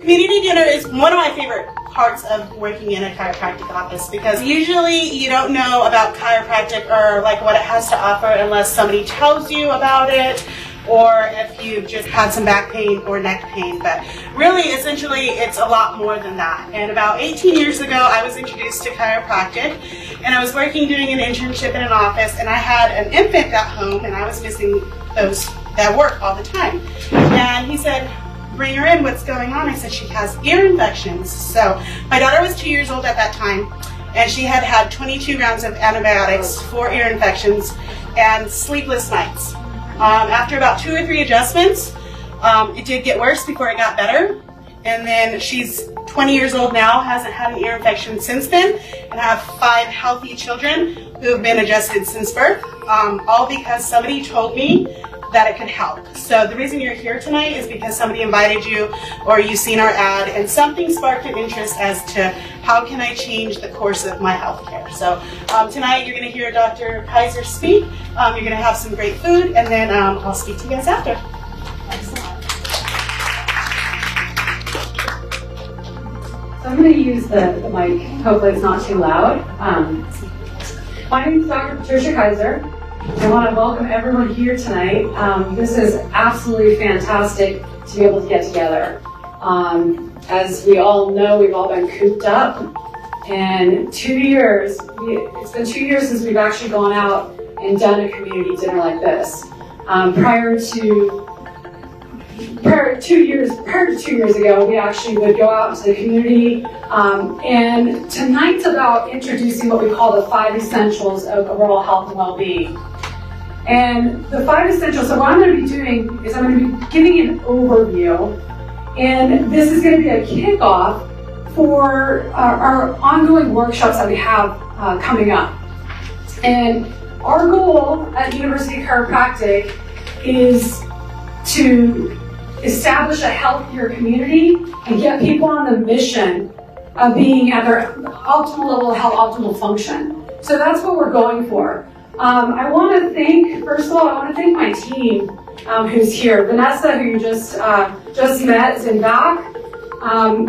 Community dinner is one of my favorite parts of working in a chiropractic office because usually you don't know about chiropractic or like what it has to offer unless somebody tells you about it, or if you've just had some back pain or neck pain. But really, essentially, it's a lot more than that. And about 18 years ago, I was introduced to chiropractic, and I was working doing an internship in an office, and I had an infant at home, and I was missing those that work all the time. And he said, bring her in, what's going on? I said, she has ear infections. So my daughter was 2 years old at that time, and she had had 22 rounds of antibiotics for ear infections and sleepless nights. After about 2 or 3 adjustments, it did get worse before it got better. And then she's 20 years old now, hasn't had an ear infection since then, and I have 5 healthy children who have been adjusted since birth, all because somebody told me that it could help. So the reason you're here tonight is because somebody invited you or you've seen our ad and something sparked an interest as to how can I change the course of my health care. So tonight you're going to hear Dr. Kaiser speak, you're going to have some great food, and then I'll speak to you guys after. Excellent. So I'm going to use the mic, hopefully it's not too loud. My name is Dr. Patricia Kiser. I want to welcome everyone here tonight. This is absolutely fantastic to be able to get together. As we all know, we've all been cooped up, and 2 years, it's been 2 years since we've actually gone out and done a community dinner like this. Prior to 2 years ago, we actually would go out into the community, and tonight's about introducing what we call the 5 essentials of overall health and well-being. And the 5 essentials, so what I'm going to be doing is I'm going to be giving an overview, and this is going to be a kickoff for our ongoing workshops that we have coming up. And our goal at University Chiropractic is to establish a healthier community and get people on the mission of being at their optimal level of health, optimal function. So that's what we're going for. I want to thank, first of all, I want to thank my team who's here. Vanessa, who you just met, is in back.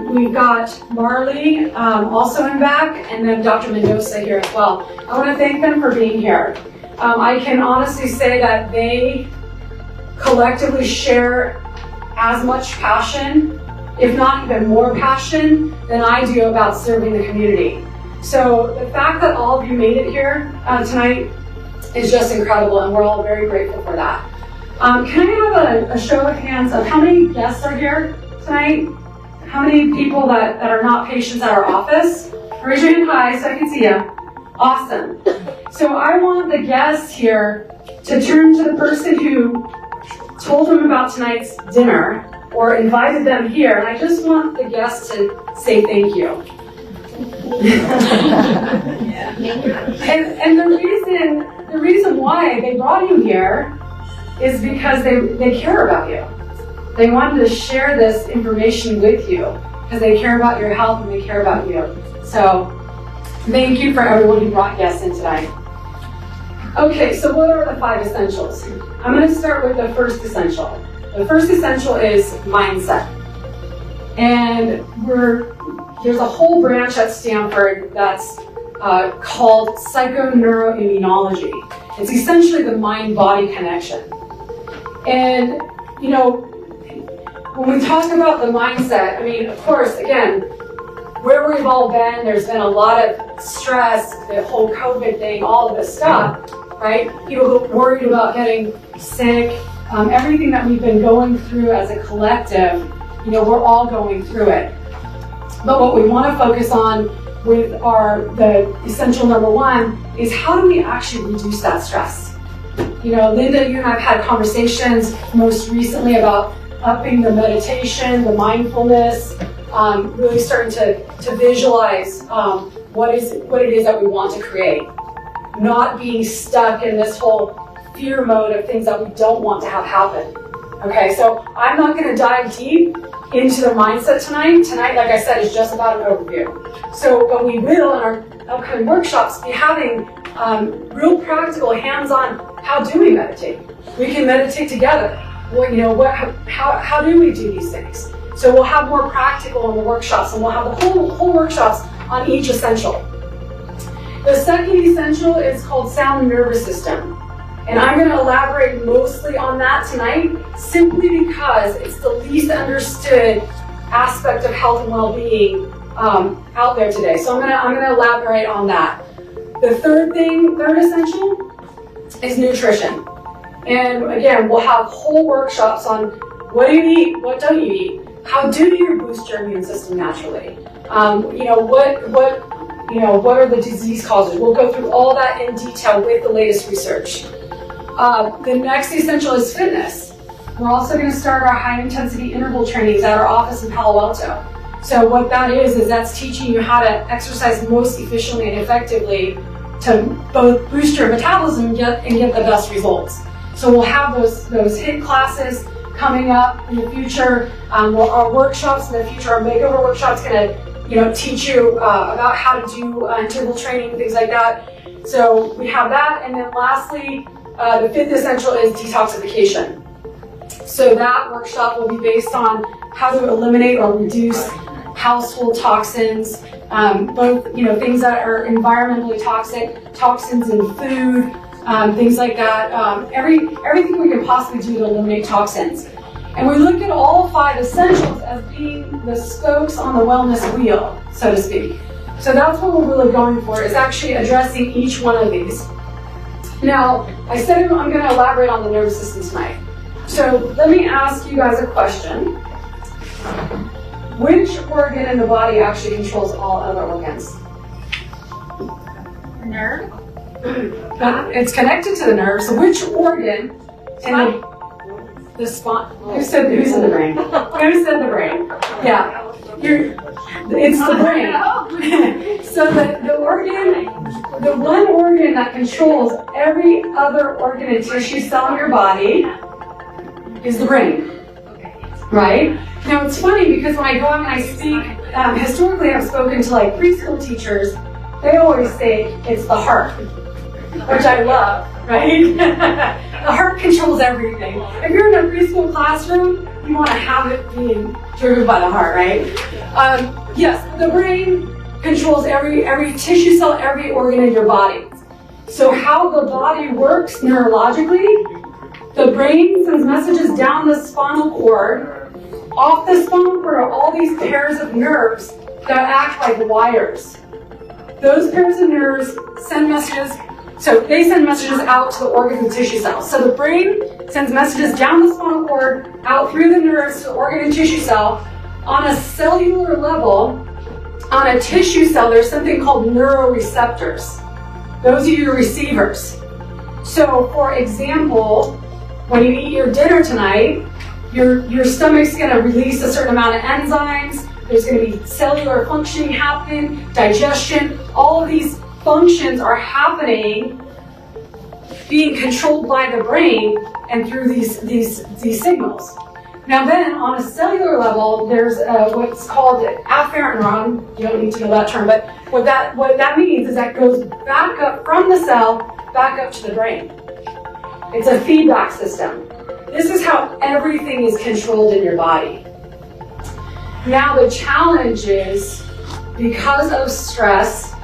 We've got Marley also in back, and then Dr. Mendoza here as well. I want to thank them for being here. I can honestly say that they collectively share as much passion, if not even more passion, than I do about serving the community. So the fact that all of you made it here tonight is just incredible, and we're all very grateful for that. Can I have a show of hands of how many guests are here tonight? How many people that are not patients at our office? Raise your hand high so I can see you. Awesome. So I want the guests here to turn to the person who told them about tonight's dinner or invited them here, and I just want the guests to say thank you. And the reason why they brought you here is because they care about you. They wanted to share this information with you because they care about your health and they care about you. So thank you for everyone who brought guests in tonight. Okay, so what are the 5 essentials? I'm going to start with the first essential. The first essential is mindset. And there's a whole branch at Stanford that's called psychoneuroimmunology. It's essentially the mind-body connection. And, you know, when we talk about the mindset, I mean, of course, again, where we've all been, there's been a lot of stress, the whole COVID thing, all of this stuff, right? People worried about getting sick, everything that we've been going through as a collective, you know, we're all going through it. But what we want to focus on with the essential number 1 is how do we actually reduce that stress? You know, Linda, you and I have had conversations most recently about upping the meditation, the mindfulness, really starting to visualize what it is that we want to create. Not being stuck in this whole fear mode of things that we don't want to have happen. Okay, so I'm not going to dive deep into the mindset tonight. Tonight, like I said, is just about an overview. So, but we will in our upcoming workshops be having real practical, hands-on, how do we meditate? We can meditate together. Well, you know, how do we do these things? So we'll have more practical in the workshops, and we'll have the whole workshops on each essential. The second essential is called sound nervous system. And I'm going to elaborate mostly on that tonight, simply because it's the least understood aspect of health and well-being out there today. So I'm going to elaborate on that. The third essential is nutrition. And again, we'll have whole workshops on what do you eat, what don't you eat, how do you boost your immune system naturally, what are the disease causes. We'll go through all that in detail with the latest research. The next essential is fitness. We're also going to start our high-intensity interval trainings at our office in Palo Alto. So what that is that's teaching you how to exercise most efficiently and effectively to both boost your metabolism and get the best results. So we'll have those HIIT classes coming up in the future. Our workshops in the future, our makeover workshops, going to teach you about how to do interval training, things like that. So we have that, and then lastly, the fifth essential is detoxification. So that workshop will be based on how to eliminate or reduce household toxins, both things that are environmentally toxic, toxins in food, things like that. Everything we can possibly do to eliminate toxins. And we look at all 5 essentials as being the spokes on the wellness wheel, so to speak. So that's what we're really going for, is actually addressing each one of these. Now, I said I'm going to elaborate on the nervous system tonight. So let me ask you guys a question. Which organ in the body actually controls all other organs? Nerve? It's connected to the nerve, so which organ in the spine? Who's in the brain? Who said the brain? Yeah. It's the brain. So the one organ that controls every other organ and tissue cell in your body is the brain. Right? Now it's funny because when I go out and I speak, historically I've spoken to like preschool teachers, they always say it's the heart, which I love, right? The heart controls everything. If you're in a preschool classroom, you want to have it being driven by the heart, right? Yes, the brain controls every tissue cell, every organ in your body. So how the body works neurologically, the brain sends messages down the spinal cord. Off the spinal cord are all these pairs of nerves that act like wires. Those pairs of nerves send messages, so they send messages out to the organs and tissue cells. So the brain sends messages down the spinal cord, out through the nerves to the organ and tissue cell. On a cellular level, on a tissue cell, there's something called neuroreceptors. Those are your receivers. So, for example, when you eat your dinner tonight, your stomach's going to release a certain amount of enzymes. There's going to be cellular functioning happening, digestion. All of these functions are happening, being controlled by the brain and through these signals. Now then, on a cellular level, there's what's called afferent neuron. You don't need to know that term, but what that means is that goes back up from the cell, back up to the brain. It's a feedback system. This is how everything is controlled in your body. Now the challenge is, because of stress,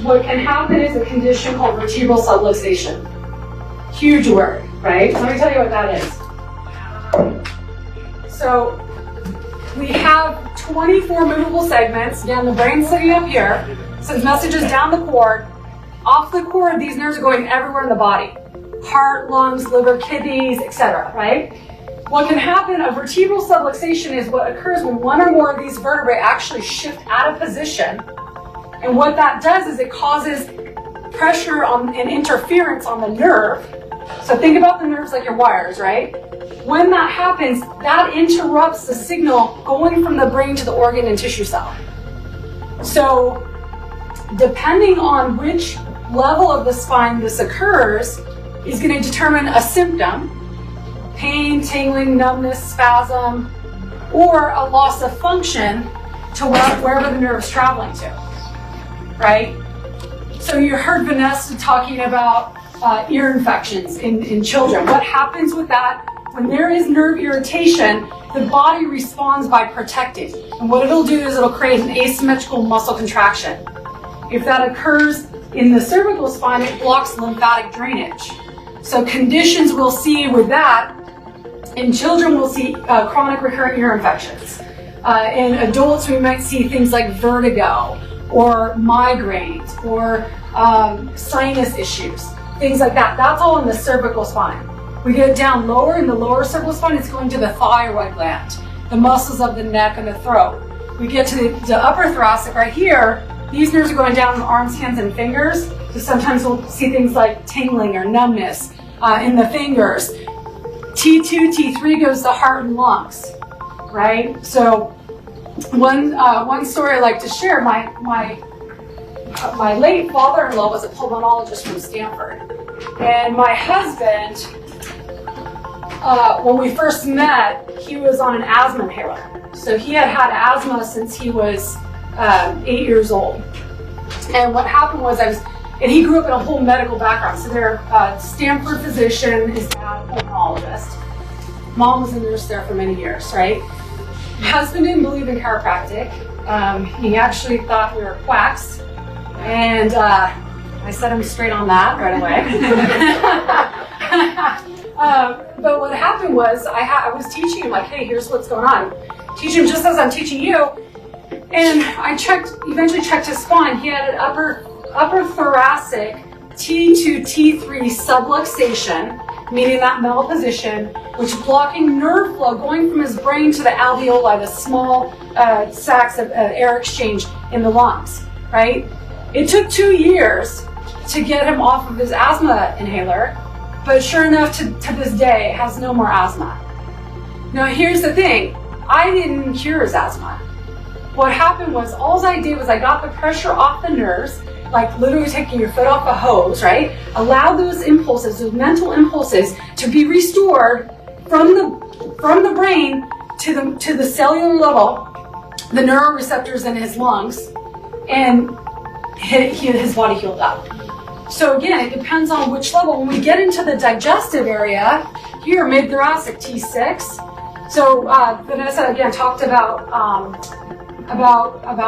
what can happen is a condition called vertebral subluxation. Huge word, right? Let me tell you what that is. So we have 24 movable segments. Again, the brain's sitting up here, sends messages down the cord. Off the cord, these nerves are going everywhere in the body. Heart, lungs, liver, kidneys, etc., right? What can happen, a vertebral subluxation is what occurs when one or more of these vertebrae actually shift out of position. And what that does is it causes pressure and interference on the nerve. So think about the nerves like your wires, right? When that happens, that interrupts the signal going from the brain to the organ and tissue cell. So depending on which level of the spine this occurs is going to determine a symptom: pain, tingling, numbness, spasm, or a loss of function to wherever the nerve is traveling to, right? So you heard Vanessa talking about ear infections in children. What happens with that? when there is nerve irritation, the body responds by protecting. And what it'll do is it'll create an asymmetrical muscle contraction. If that occurs in the cervical spine, it blocks lymphatic drainage. So conditions we'll see with that, in children we'll see chronic recurrent ear infections. In adults we might see things like vertigo or migraines or sinus issues, things like that. That's all in the cervical spine. We get down lower in the lower cervical spine, it's going to the thyroid gland, the muscles of the neck and the throat. We get to the upper thoracic right here, these nerves are going down in the arms, hands, and fingers. So sometimes we'll see things like tingling or numbness in the fingers. T2, T3 goes to heart and lungs, right? So one story I like to share, my late father-in-law was a pulmonologist from Stanford. And my husband, when we first met, he was on an asthma inhaler. So he had asthma since he was 8 years old. And what happened was and he grew up in a whole medical background. So they're a Stanford physician, his dad a pulmonologist. Mom was a nurse there for many years, right? Husband didn't believe in chiropractic. He actually thought we were quacks. And I set him straight on that right away. But what happened was I was teaching him, like, hey, here's what's going on. Teach him just as I'm teaching you. And I eventually checked his spine. He had an upper thoracic T2, T3 subluxation, meaning that malposition, which is blocking nerve flow going from his brain to the alveoli, the small sacs of air exchange in the lungs, right? It took 2 years to get him off of his asthma inhaler, but sure enough, to this day, has no more asthma. Now, here's the thing. I didn't cure his asthma. What happened was, all I did was I got the pressure off the nerves, like literally taking your foot off a hose, right? Allow those impulses, those mental impulses, to be restored from the brain to the cellular level, the neuroreceptors in his lungs, and his body healed up. So again, it depends on which level. When we get into the digestive area, here, mid-thoracic, T6. So Vanessa, again, talked about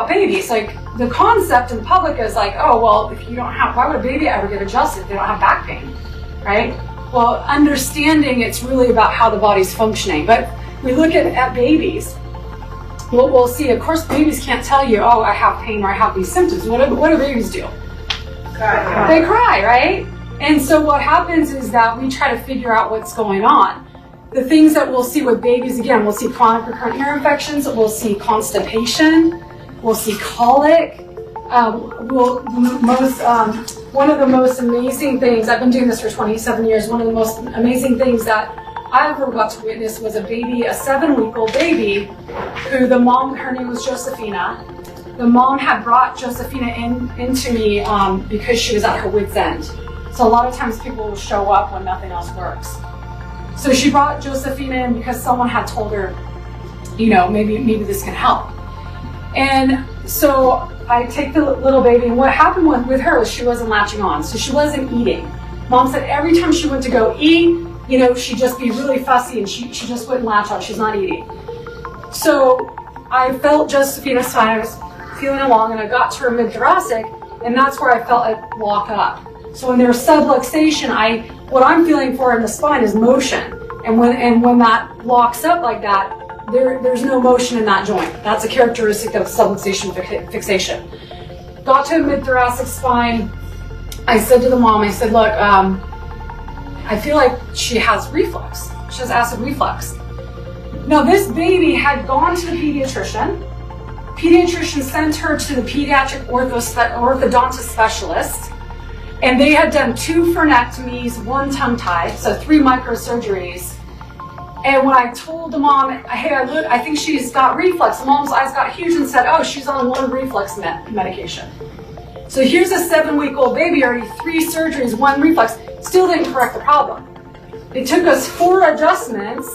babies. Like, the concept in public is like, oh, well, if you don't have, why would a baby ever get adjusted if they don't have back pain, right? Well, understanding it's really about how the body's functioning. But we look at babies, what we'll see, of course, babies can't tell you, oh, I have pain or I have these symptoms. What do babies do? Cry. They cry, right? And so what happens is that we try to figure out what's going on. The things that we'll see with babies, again, we'll see chronic recurrent ear infections, we'll see constipation, we'll see colic. One of the most amazing things, I've been doing this for 27 years, one of the most amazing things that I ever got to witness was a 7-week-old baby, who the mom, her name was Josephina. The mom had brought Josephina into me because she was at her wit's end. So a lot of times people will show up when nothing else works. So she brought Josephina in because someone had told her, maybe this can help. And so I take the little baby, and what happened with her was she wasn't latching on, so she wasn't eating. Mom said every time she went to go eat, she'd just be really fussy and she just wouldn't latch on, she's not eating. So I felt Josephina's spine, I was feeling along, and I got to her mid-thoracic, and that's where I felt it lock up. So when there's subluxation, what I'm feeling for in the spine is motion. And when that locks up like that, there's no motion in that joint. That's a characteristic of subluxation fixation. Got to a mid-thoracic spine. I said to the mom, look, I feel like she has reflux. She has acid reflux. Now, this baby had gone to the pediatrician. Pediatrician sent her to the pediatric orthodontist specialist. And they had done 2 frenectomies, 1 tongue tie, so 3 microsurgeries. And when I told the mom, hey, I think she's got reflux, the mom's eyes got huge and said, oh, she's on 1 reflux medication. So here's a 7-week-old baby, already 3 surgeries, 1 reflux, still didn't correct the problem. It took us 4 adjustments,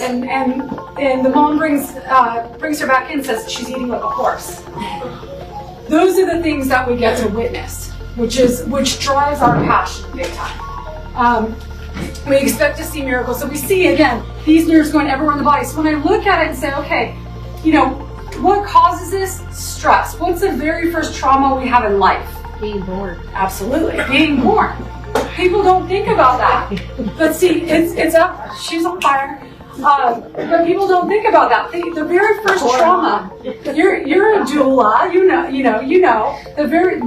and the mom brings her back in and says she's eating like a horse. Those are the things that we get to witness, which drives our passion big time. we expect to see miracles. So we see, again, these nerves going everywhere in the body. So when I look at it and say, okay, what causes this? Stress. What's the very first trauma we have in life? Being born. Absolutely, being born. People don't think about that. But see, it's up. She's on fire. But people don't think about that. The very first trauma. You're a doula.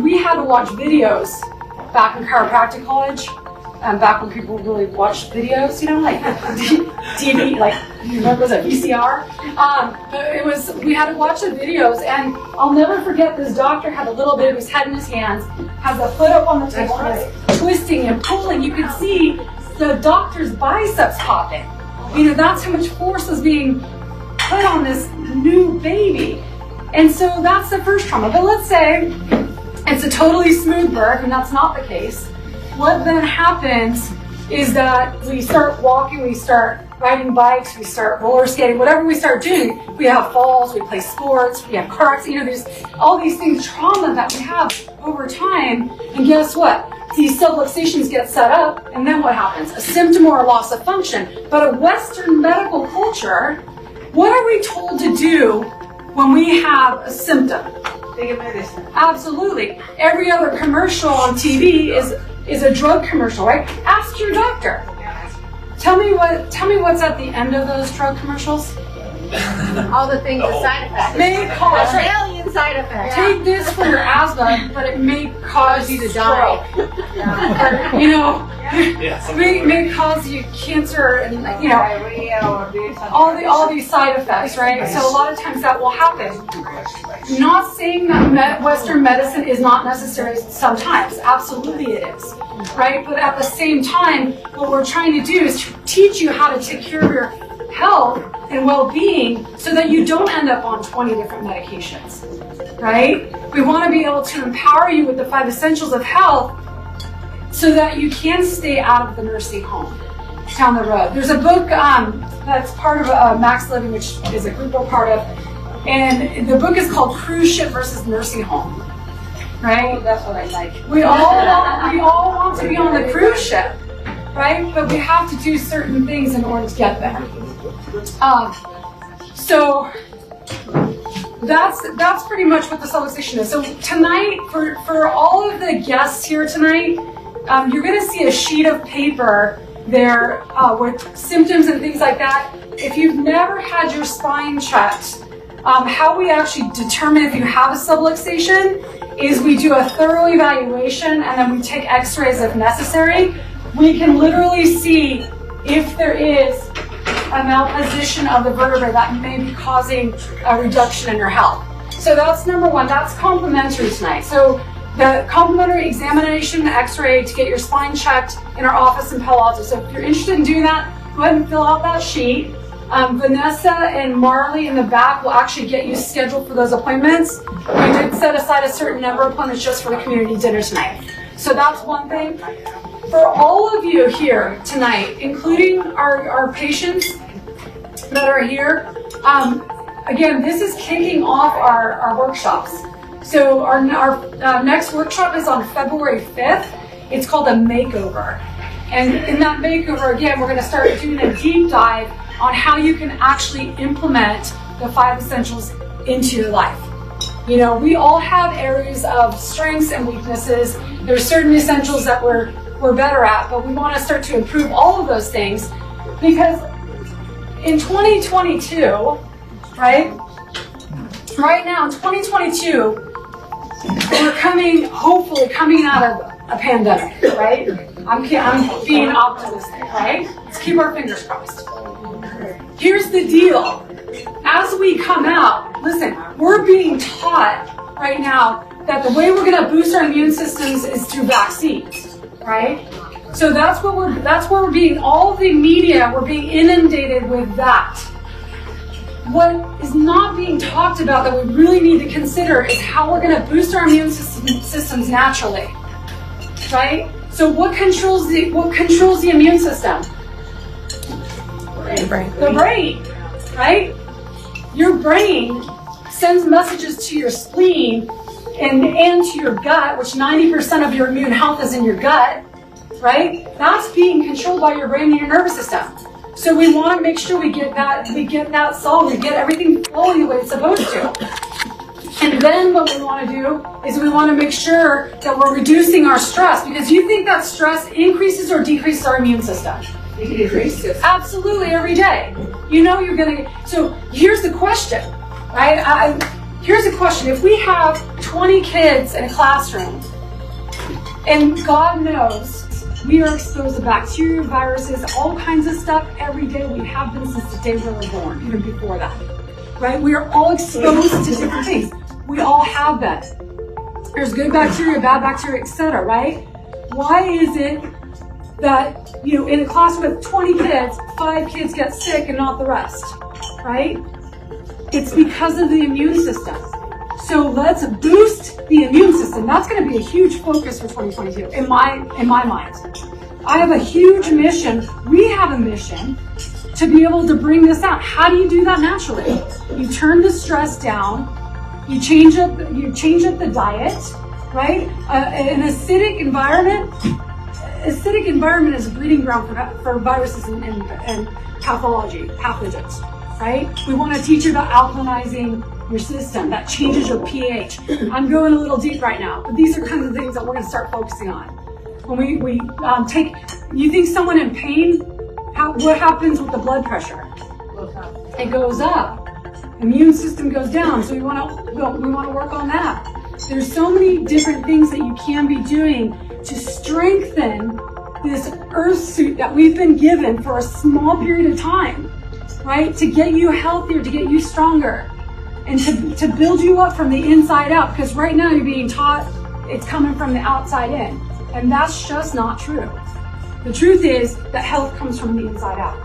We had to watch videos back in chiropractic college. Back when people really watched videos, like DVD, like what was it, VCR? We had to watch the videos, and I'll never forget. This doctor had a little bit of his head in his hands, has a foot up on the table, and is twisting and pulling. You could see the doctor's biceps popping. That's how much force was being put on this new baby, and so that's the first trauma. But let's say it's a totally smooth birth, and that's not the case. What then happens is that we start walking, we start riding bikes, we start roller skating, whatever we start doing. We have falls, we play sports, we have car accidents, there's all these things, trauma that we have over time. And guess what? These subluxations get set up, and then what happens? A symptom or a loss of function. But a Western medical culture, what are we told to do when we have a symptom? Take a medicine. Absolutely. Every other commercial on TV is a drug commercial, right? Ask your doctor. Tell me what's at the end of those drug commercials. All the things, the side effects. May cause Alien side effects. Take this for your asthma, but it may cause you to die. May cause you cancer and all these side effects, right? So a lot of times that will happen. Not saying that Western medicine is not necessary sometimes. Absolutely it is, right? But at the same time, what we're trying to do is teach you how to take care of your health and well-being so that you don't end up on 20 different medications, right? We want to be able to empower you with the 5 essentials of health so that you can stay out of the nursing home down the road. There's a book that's part of Max Living, which is a group we're part of, and the book is called Cruise Ship versus Nursing Home, right? Oh, that's what I like. We all want to be on the cruise ship, right? But we have to do certain things in order to get there. So that's pretty much what the subluxation is. So tonight, for all of the guests here tonight, you're going to see a sheet of paper there with symptoms and things like that. If you've never had your spine checked, how we actually determine if you have a subluxation is we do a thorough evaluation and then we take x-rays if necessary. We can literally see if there is a malposition of the vertebrae that may be causing a reduction in your health. So that's number one. That's complimentary tonight. So the complimentary examination, x-ray to get your spine checked in our office in Palo Alto. So if you're interested in doing that, go ahead and fill out that sheet. Vanessa and Marley in the back will actually get you scheduled for those appointments. We did set aside a certain number of appointments just for the community dinner tonight. So that's one thing. For all of you here tonight, including our patients that are here, again, this is kicking off our workshops. So our next workshop is on February 5th. It's called a makeover. And in that makeover, again, we're going to start doing a deep dive on how you can actually implement the 5 essentials into your life. We all have areas of strengths and weaknesses. There's certain essentials that we're better at, but we want to start to improve all of those things because in 2022, right now in 2022, we're hopefully coming out of a pandemic, right? I'm being optimistic, right? Let's keep our fingers crossed. Here's the deal. As we come out, listen, we're being taught right now that the way we're going to boost our immune systems is through vaccines, right? So that's where we're being, all of the media, we're being inundated with that. What is not being talked about that we really need to consider is how we're going to boost our immune systems naturally, right? So what controls the immune system? The brain, right? Your brain sends messages to your spleen and to your gut, which 90% of your immune health is in your gut, right? That's being controlled by your brain and your nervous system. So we want to make sure we get that solved, we get everything flowing the way it's supposed to. And then what we want to do is we want to make sure that we're reducing our stress, because you think that stress increases or decreases our immune system? It decreases. Absolutely, every day. You know you're going to, so here's the question, right? Here's the question. If we have 20 kids in a classroom, and God knows we are exposed to bacteria, viruses, all kinds of stuff every day. We have been since the day we were born, even before that, right? We are all exposed to different things. We all have that. There's good bacteria, bad bacteria, etc., right? Why is it that, in a class with 20 kids, 5 kids get sick and not the rest, right? It's because of the immune system. So let's boost the immune system. That's going to be a huge focus for 2022 in my mind. I have a huge mission. We have a mission to be able to bring this out. How do you do that naturally? You turn the stress down. You change up the diet, right? An acidic environment is a breeding ground for viruses and pathology, pathogens, right? We want to teach you about alkalinizing your system. That changes your pH. I'm going a little deep right now, but these are kinds of things that we're going to start focusing on. When we you think someone in pain, what happens with the blood pressure? It goes up. Immune system goes down, so we want to work on that. There's so many different things that you can be doing to strengthen this earth suit that we've been given for a small period of time, right? To get you healthier, to get you stronger, and to build you up from the inside out, because right now you're being taught it's coming from the outside in, and that's just not true. The truth is that health comes from the inside out,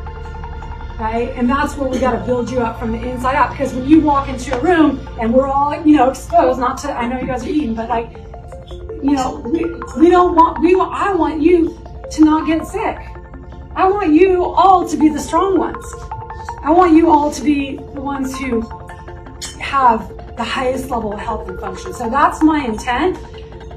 right? And that's where we got to build you up from the inside out, because when you walk into a room and we're all, exposed, I know you guys are eating, but I want you to not get sick. I want you all to be the strong ones. I want you all to be the ones who have the highest level of health and function. So that's my intent.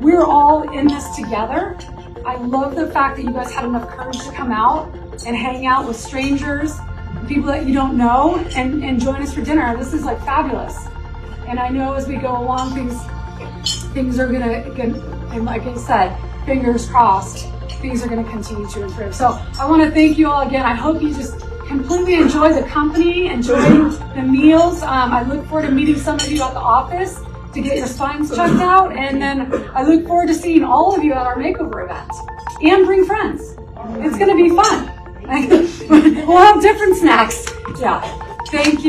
We're all in this together. I love the fact that you guys had enough courage to come out and hang out with strangers, people that you don't know, and join us for dinner. This is fabulous. And I know as we go along, things are gonna, and like I said, fingers crossed, things are gonna continue to improve. So I want to thank you all again. I hope you just completely enjoy the company, enjoy the meals. I look forward to meeting some of you at the office to get your spines checked out, and then I look forward to seeing all of you at our makeover event. And bring friends. It's going to be fun. We'll have different snacks. Yeah. Thank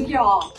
you all.